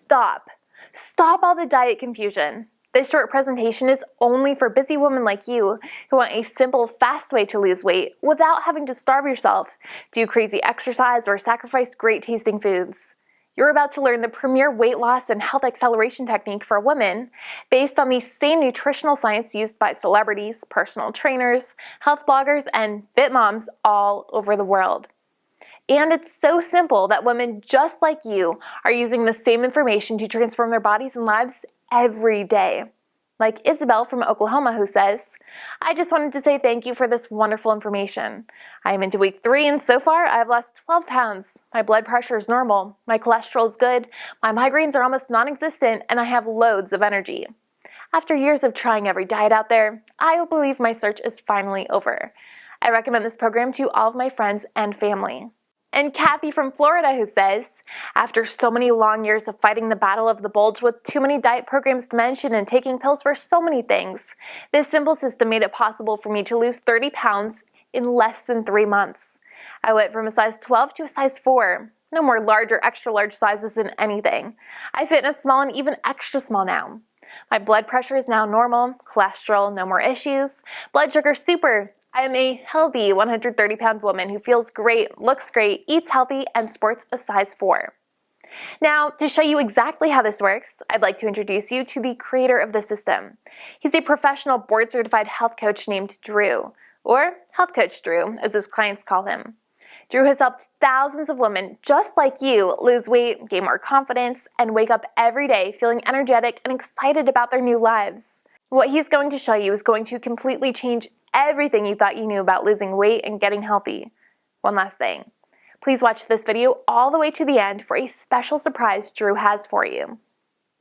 stop. Stop all the diet confusion. This short presentation is only for busy women like you who want a simple, fast way to lose weight without having to starve yourself, do crazy exercise, or sacrifice great tasting foods. You're about to learn the premier weight loss and health acceleration technique for women based on the same nutritional science used by celebrities, personal trainers, health bloggers, and fit moms all over the world. And it's so simple that women just like you are using the same information to transform their bodies and lives every day. Like Isabel from Oklahoma, who says, "I just wanted to say thank you for this wonderful information. I am into week 3 and so far I've lost 12 pounds. My blood pressure is normal, my cholesterol is good, my migraines are almost non-existent, and I have loads of energy. After years of trying every diet out there, I believe my search is finally over. I recommend this program to all of my friends and family." And Kathy from Florida, who says, "After so many long years of fighting the battle of the bulge with too many diet programs to mention and taking pills for so many things, this simple system made it possible for me to lose 30 pounds in less than 3 months. I went from a size 12 to a size 4. No more large or extra large sizes in anything. I fit in a small and even extra small now. My blood pressure is now normal, cholesterol, no more issues, blood sugar super. I am a healthy 130-pound woman who feels great, looks great, eats healthy, and sports a size 4. Now, to show you exactly how this works, I'd like to introduce you to the creator of the system. He's a professional board-certified health coach named Drew, or Health Coach Drew, as his clients call him. Drew has helped thousands of women just like you lose weight, gain more confidence, and wake up every day feeling energetic and excited about their new lives. What he's going to show you is going to completely change everything you thought you knew about losing weight and getting healthy. One last thing. Please watch this video all the way to the end for a special surprise Drew has for you.